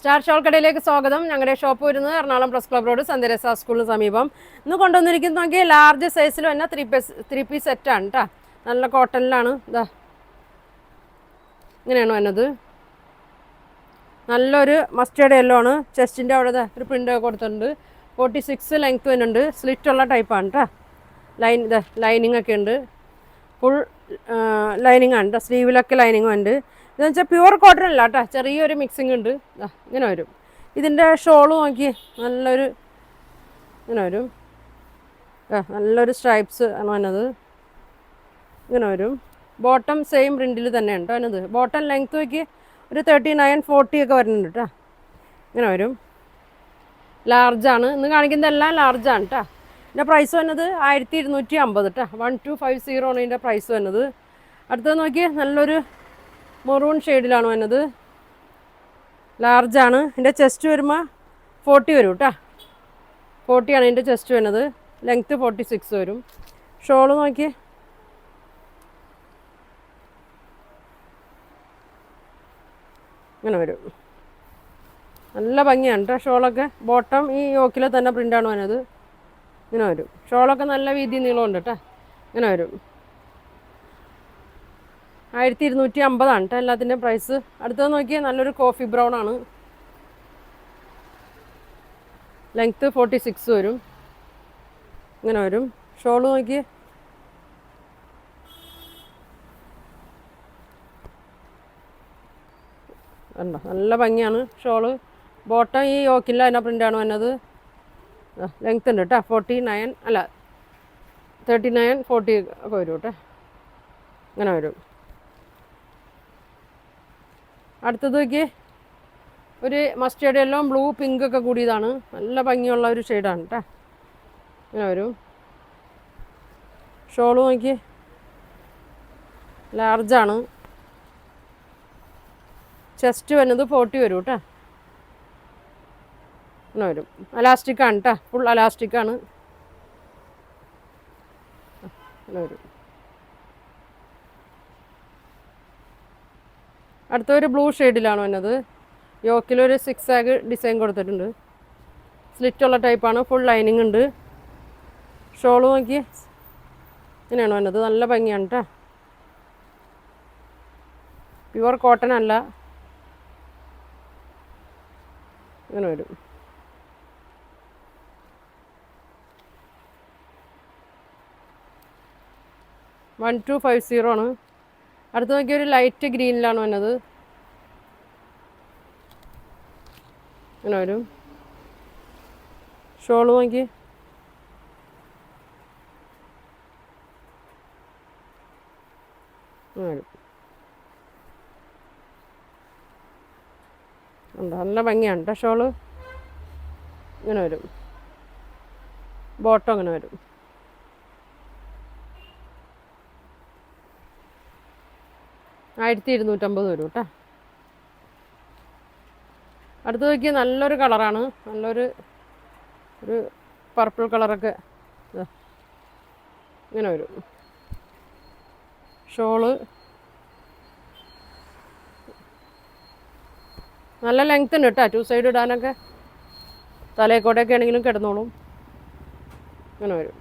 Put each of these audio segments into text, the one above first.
Star shawl കടയിലേക്ക് സ്വാഗതം. ഞങ്ങളുടെ ഷോപ്പ് വരുന്നത് എറണാകുളം പ്രസ് ക്ലബ് റോഡ് സന്ധ്യരസ സ്കൂളിന് സമീപം. ഇന്ന് കൊണ്ടുവന്നിരിക്കുന്നത് നോക്കിയാൽ ലാർജ് സൈസിൽ തന്നെ ത്രീ പീസ് സെറ്റാണ് കേട്ടോ. നല്ല കോട്ടണിലാണ്. ഇതാ ഇങ്ങനെയാണ് വന്നത്. നല്ലൊരു മസ്റ്റേർഡ് യെല്ലോ ആണ്. ചെസ്റ്റിൻ്റെ അവിടെ ഒരു പ്രിൻ്റ് കൊടുത്തിട്ടുണ്ട്. 46 ലെങ്ത്ത് വരുന്നുണ്ട്. സ്ലിറ്റുള്ള ടൈപ്പാണ് കേട്ടോ. ലൈനിങ് ഒക്കെ ഉണ്ട്. ഫുൾ ലൈനിങ് ആണ് കേട്ടോ. സ്ലീവിലൊക്കെ ലൈനിങ് ഉണ്ട്. ഇതെന്ന് വെച്ചാൽ പ്യുവർ കോട്ടൺ അല്ല കേട്ടോ, ചെറിയൊരു മിക്സിങ് ഉണ്ട്. ഇങ്ങനെ വരും. ഇതിൻ്റെ ഷോള് നോക്കി നല്ലൊരു ഇങ്ങനെ വരും. നല്ലൊരു സ്ട്രൈപ്സ് ആണ് വന്നത്. ഇങ്ങനെ വരും. ബോട്ടം സെയിം പ്രിൻറ്റിൽ തന്നെയാണ് കേട്ടോ അതിനത്. ബോട്ടം ലെങ്ത്ത് നോക്കി ഒരു 39, 40 ഒക്കെ വരുന്നുണ്ട് കേട്ടോ. ഇങ്ങനെ വരും. ലാർജാണ് ഇന്ന് കാണിക്കുന്നതെല്ലാം ലാർജാണ് കേട്ടോ. ഇതിൻ്റെ പ്രൈസ് വന്നത് 1250 കേട്ടോ. 1250 ആണ് ഇതിൻ്റെ പ്രൈസ് വന്നത്. അടുത്തത് നോക്കി നല്ലൊരു മെറൂൺ ഷെയ്ഡിലാണ് വന്നത്. ലാർജാണ്. ഇതിൻ്റെ ചെസ്റ്റ് വരുമ്പോൾ 40 വരും കേട്ടോ. 40 ആണ് ഇതിൻ്റെ ചെസ്റ്റ് വരുന്നത്. ലെങ്ത്ത് 46 വരും. ഷോള് നോക്കി ഇങ്ങനെ വരും. നല്ല ഭംഗിയാണ് കേട്ടോ ഷോളൊക്കെ. ബോട്ടം ഈ യോക്കിലെ തന്നെ പ്രിൻ്റാണ് വന്നത്. ഇങ്ങനെ വരും. ഷോളൊക്കെ നല്ല വീതി നീളമുണ്ട് കേട്ടോ. ഇങ്ങനെ വരും. 1250 കേട്ടോ എല്ലാത്തിൻ്റെയും പ്രൈസ്. അടുത്തത് നോക്കിയാൽ നല്ലൊരു കോഫി ബ്രൗൺ ആണ്. ലെങ്ത്ത് 46 വരും. ഇങ്ങനെ വരും. ഷോള് നോക്കി കണ്ടോ, നല്ല ഭംഗിയാണ് ഷോള്. ബോട്ടം ഈ യോക്കില്ല അതിൻ്റെ പ്രിൻ്റാണ് വന്നത്. ലെങ്ത്ത് ഉണ്ട് കേട്ടോ. 39 അല്ല 39, 40 ഒക്കെ വരും കേട്ടോ. ഇങ്ങനെ വരും. അടുത്തത് നോക്കി ഒരു മസ്റ്റേർഡ് യെല്ലോ ബ്ലൂ പിങ്ക് ഒക്കെ കൂടിയതാണ്. നല്ല ഭംഗിയുള്ള ഒരു ഷെയ്ഡാണ് കേട്ടോ. ഇങ്ങനെ വരും. ഷോള് നോക്കി ലാർജാണ്. ചെസ്റ്റ് വരുന്നത് 40 വരും കേട്ടോ. ഇങ്ങനെ വരും. അലാസ്റ്റിക്കാണ് കേട്ടോ. ഫുൾ അലാസ്റ്റിക്കാണ്. ഇങ്ങനെ വരും. അടുത്തൊരു ബ്ലൂ ഷെയ്ഡിലാണ് വന്നത്. യോക്കിലൊരു 6 ഡിസൈൻ കൊടുത്തിട്ടുണ്ട്. സ്ലിറ്റുള്ള ടൈപ്പാണ്. ഫുൾ ലൈനിങ് ഉണ്ട്. ഷോള് നോക്കി ഇങ്ങനെയാണ് വന്നത്. നല്ല ഭംഗിയാണ് കേട്ടോ. പ്യുവർ കോട്ടൺ അല്ല. ഇങ്ങനെ വരും. $1250 ആണ്. അടുത്ത് നോക്കിയ ഒരു ലൈറ്റ് ഗ്രീനിലാണ് വന്നത്. ഇങ്ങനെ വരും. ഷോള് നോക്കി വരും. ഉണ്ട്. നല്ല ഭംഗിയാണ് കേട്ടോ ഷോള്. ഇങ്ങനെ വരും. ബോട്ടം ഇങ്ങനെ വരും. $1250 വരും കേട്ടോ. അടുത്ത് നോക്കിയ നല്ലൊരു കളറാണ്. നല്ലൊരു പർപ്പിൾ കളറൊക്കെ ഇങ്ങനെ വരും. ഷോള് നല്ല ലെങ്ത്ത് ഉണ്ട് കേട്ടോ. 2 സൈഡ് ഇടാനൊക്കെ തലയക്കോട്ടയൊക്കെ ആണെങ്കിലും കിടന്നോളും. ഇങ്ങനെ വരും.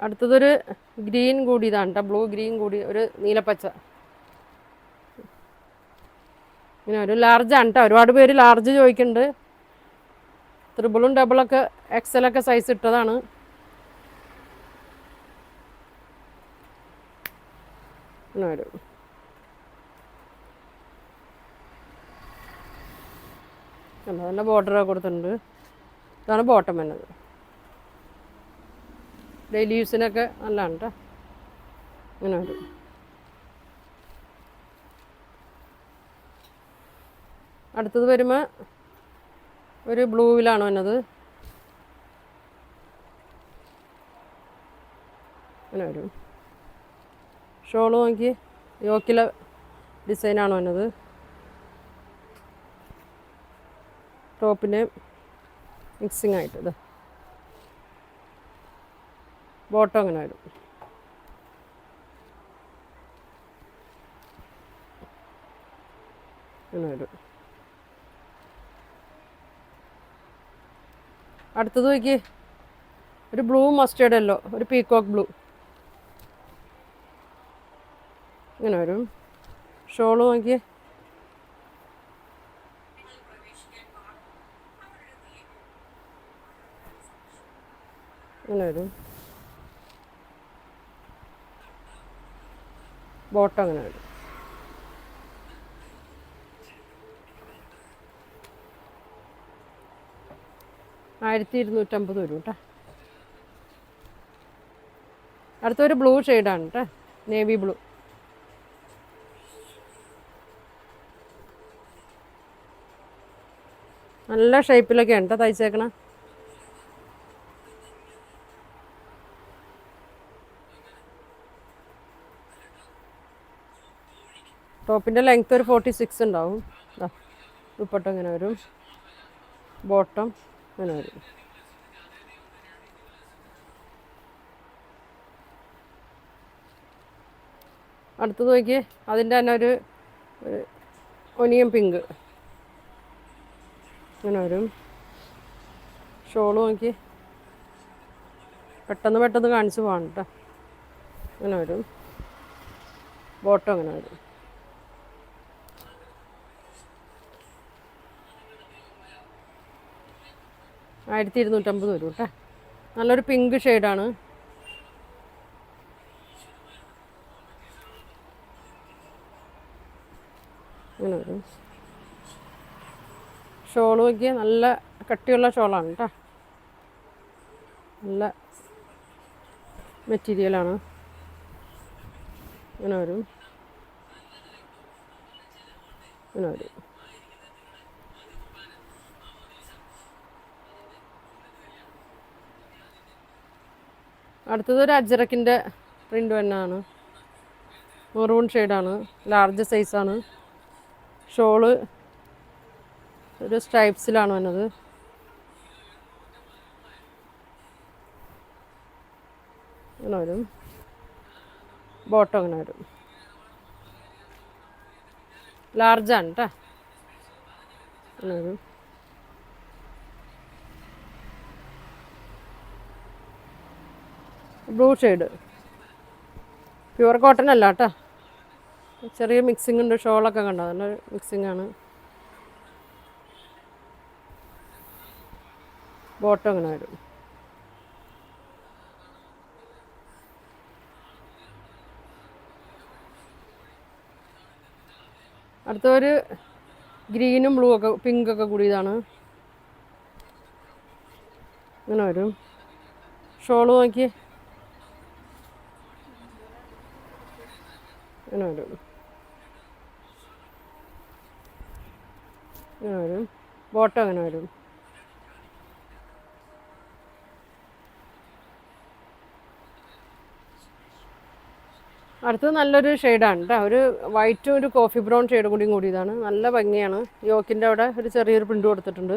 അടുത്തതൊരു ഗ്രീൻ കൂടി ഇതാണ് കേട്ടോ. ബ്ലൂ ഗ്രീൻ കൂടി ഒരു നീലപ്പച്ച. ഇങ്ങനെ ഒരു ലാർജാണ് കേട്ടോ. ഒരുപാട് പേര് ലാർജ് ചോദിക്കുന്നുണ്ട്. ത്രിബിളും ഡബിളൊക്കെ എക്സലൊക്കെ സൈസ് ഇട്ടതാണ്. ഇങ്ങനെ വരും. നല്ല ബോർഡറൊക്കെ കൊടുത്തിട്ടുണ്ട്. ഇതാണ് ബോട്ടം വരുന്നത്. ഡെയിലി യൂസിനൊക്കെ നല്ലതാണ് കേട്ടോ. ഇങ്ങനെ വരും. അടുത്തത് വരുമ്പോൾ ഒരു ബ്ലൂവിലാണ് വന്നത്. ഇങ്ങനെ വരും. ഷോള് നോക്കി യോക്കിലെ ഡിസൈനാണ് വന്നത്. ടോപ്പിന് മിക്സിങ് ആയിട്ട് ഇത് ബോട്ടം അങ്ങനെ വരും. ഇങ്ങനെ വരും. അടുത്തത് നോക്കി, ഒരു ബ്ലൂ മസ്റ്റേർഡ് യെല്ലോ, ഒരു പീകോക്ക് ബ്ലൂ. ഇങ്ങനെ വരും. ഷോള് നോക്കി, ഇങ്ങനെ വരും. ബോട്ടം അങ്ങനെ വരും. $1250 വരും കേട്ടോ. അടുത്തൊരു ബ്ലൂ ഷെയ്ഡാണ് കേട്ടോ, നേവി ബ്ലൂ. നല്ല ഷേപ്പിലൊക്കെയാണ് കേട്ടോ തയ്ച്ചേക്കണം. ടോപ്പിൻ്റെ ലെങ്ത്ത് ഒരു 46 ഉണ്ടാവും. ദുപ്പട്ട ഇങ്ങനെ വരും. ബോട്ടം ഇങ്ങനെ വരും. അടുത്തത് നോക്കി, അതിൻ്റെ തന്നെ ഒരു ഒനിയൻ പിങ്ക് ഇങ്ങനെ വരും. ഷോള് നോക്കി, പെട്ടെന്ന് കാണിച്ച് പോകണം കേട്ടോ. ഇങ്ങനെ വരും. ബോട്ടം ഇങ്ങനെ വരും. $1250 വരും കേട്ടോ. നല്ലൊരു പിങ്ക് ഷെയ്ഡാണ്. ഇങ്ങനെ വരും. ഷോള് നോക്കിയാൽ നല്ല കട്ടിയുള്ള ഷോളാണ് കേട്ടോ. നല്ല മെറ്റീരിയലാണ്. ഇങ്ങനെ വരും. ഇങ്ങനെ വരും. അടുത്തത് ഒരു അജ്രക്കിൻ്റെ പ്രിൻ്റ് തന്നെയാണ്. മെറൂൺ ഷെയ്ഡാണ്. ലാർജ് സൈസാണ്. ഷോള് ഒരു സ്ട്രൈപ്സിലാണ് വന്നത്. അങ്ങനെ വരും. ബോട്ടം അങ്ങനെ വരും. ലാർജാണ് കേട്ടോ. അങ്ങനെ വരും. ബ്ലൂ ഷെയ്ഡ്, പ്യുവർ കോട്ടൺ അല്ല കേട്ടോ. ചെറിയ മിക്സിംഗ് ഉണ്ട്. ഷോളൊക്കെ കണ്ടോ, നല്ലൊരു മിക്സിംഗ് ആണ്. ബോട്ടം അങ്ങനെ വരും. അടുത്തൊരു ഗ്രീനും ബ്ലൂ ഒക്കെ പിങ്കൊക്കെ കൂടിയതാണ്. ഇങ്ങനെ വരും. ഷോള് നോക്കി, ഇങ്ങനെ വരും. ഇങ്ങനെ വരും. ബോട്ടം അങ്ങനെ വരും. അടുത്തത് നല്ലൊരു ഷെയ്ഡാണ് കേട്ടോ. ഒരു വൈറ്റും ഒരു കോഫി ബ്രൗൺ ഷെയ്ഡും കൂടിയതാണ്. നല്ല ഭംഗിയാണ്. യോക്കിൻ്റെ അവിടെ ഒരു ചെറിയൊരു പ്രിൻ്റ് കൊടുത്തിട്ടുണ്ട്.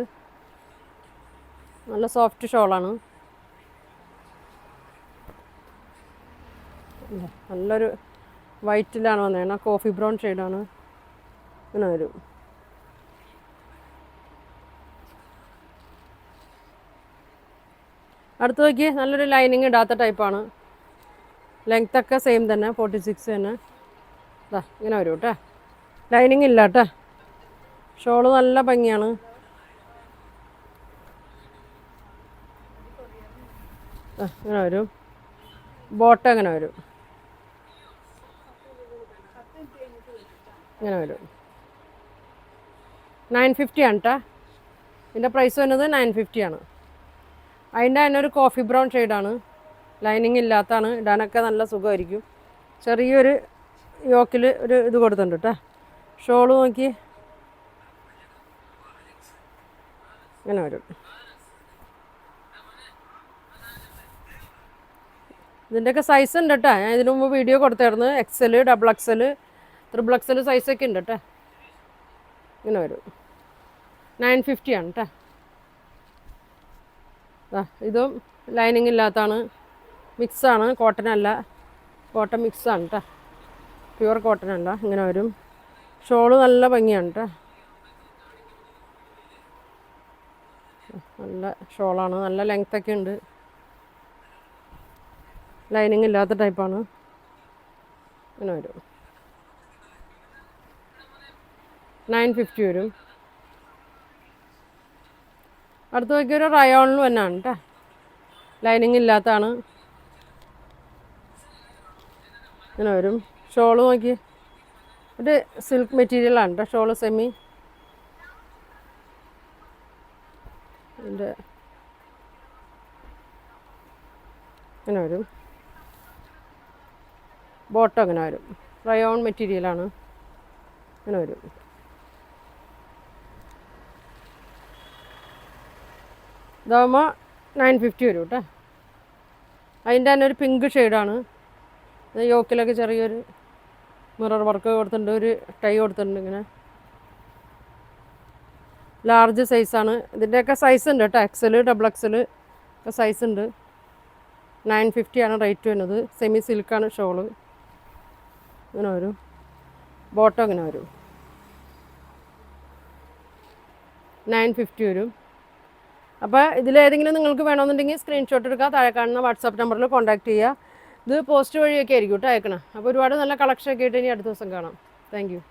നല്ല സോഫ്റ്റ് ഷോളാണ്. നല്ലൊരു വൈറ്റിലാണ് വന്നേക്കണം. കോഫി ബ്രൗൺ ഷെയ്ഡാണ്. ഇങ്ങനെ വരും. അടുത്ത് നോക്കി, നല്ലൊരു ലൈനിങ് ഇടാത്ത ടൈപ്പാണ്. ലെങ്ത്തൊക്കെ സെയിം തന്നെ, 46 തന്നെ. ഇങ്ങനെ വരും കേട്ടോ. ലൈനിങ് ഇല്ല കേട്ടോ. ഷോള് നല്ല ഭംഗിയാണ്. ഇങ്ങനെ വരും. ബോട്ടം അങ്ങനെ വരും. ഇങ്ങനെ വരും. 950 ആണ് കേട്ടോ. ഇതിൻ്റെ പ്രൈസ് വരുന്നത് 950 ആണ്. അതിൻ്റെ തന്നെ ഒരു കോഫി ബ്രൗൺ ഷെയ്ഡാണ്. ലൈനിങ് ഇല്ലാത്തതാണ്. ഇടാനൊക്കെ നല്ല സുഖമായിരിക്കും. ചെറിയൊരു യോക്കിൽ ഒരു ഇത് കൊടുത്തിട്ടുണ്ട് കേട്ടോ. ഷോള് നോക്കി, ഇങ്ങനെ വരും. ഇതിൻ്റെയൊക്കെ സൈസ് ഉണ്ട് കേട്ടോ. ഞാൻ ഇതിനു മുമ്പ് വീഡിയോ കൊടുത്തായിരുന്നു. XL, XXL, XXL സൈസൊക്കെ ഉണ്ട് കേട്ടോ. ഇങ്ങനെ വരും. 950 ആണ് കേട്ടോ. ഇതും ലൈനിങ് ഇല്ലാത്തതാണ്. മിക്സാണ്, കോട്ടൺ അല്ല. മിക്സാണ് കേട്ടോ. പ്യുവർ കോട്ടൺ അല്ല. ഇങ്ങനെ വരും. ഷോള് നല്ല ഭംഗിയാണ് കേട്ടോ. നല്ല ഷോളാണ്, നല്ല ലെങ്ത്തൊക്കെ ഉണ്ട്, ലൈനിങ് ഇല്ലാത്ത ടൈപ്പാണ്. ഇങ്ങനെ വരും. 950 വരും. അടുത്ത് നോക്കിയൊരു റയോണിൽ തന്നെയാണ് കേട്ടോ, ലൈനിങ് ഇല്ലാത്തതാണ്. ഇങ്ങനെ വരും. ഷോള് നോക്കി, ഒരു സിൽക്ക് മെറ്റീരിയലാണ് കേട്ടോ ഷോള്, സെമി. ഇതിൻ്റെ ഇങ്ങനെ വരും. ബോട്ടം അങ്ങനെ വരും, റയോൺ മെറ്റീരിയലാണ്. ഇങ്ങനെ വരും. ഇതാകുമ്പോൾ 950 വരും കേട്ടോ. അതിൻ്റെ തന്നെ ഒരു പിങ്ക് ഷെയ്ഡാണ്. യോക്കിലൊക്കെ ചെറിയൊരു മിറർ വർക്ക് കൊടുത്തിട്ടുണ്ട്, ഒരു ടൈ കൊടുത്തിട്ടുണ്ട്. ഇങ്ങനെ ലാർജ് സൈസാണ്. ഇതിൻ്റെയൊക്കെ സൈസ് ഉണ്ട് കേട്ടോ, XL, XXL ഒക്കെ സൈസ് ഉണ്ട്. 950 ആണ് റേറ്റ് വരുന്നത്. സെമി സിൽക്കാണ് ഷോള്. ഇങ്ങനെ വരും. ബോട്ടം ഇങ്ങനെ വരും. 950 വരും. അപ്പോൾ ഇതിലേതെങ്കിലും നിങ്ങൾക്ക് വേണമെന്നുണ്ടെങ്കിൽ സ്ക്രീൻഷോട്ട് എടുക്കുക, താഴെ കാണുന്ന വാട്സാപ്പ് നമ്പറിൽ കോൺടാക്ട് ചെയ്യുക. ഇത് പോസ്റ്റ് വഴിയൊക്കെ ആയിരിക്കും കേട്ടോ അയക്കണം. അപ്പോൾ ഒരുപാട് നല്ല കളക്ഷനൊക്കെ ആയിട്ട് ഇനി അടുത്ത ദിവസം കാണാം. Thank you.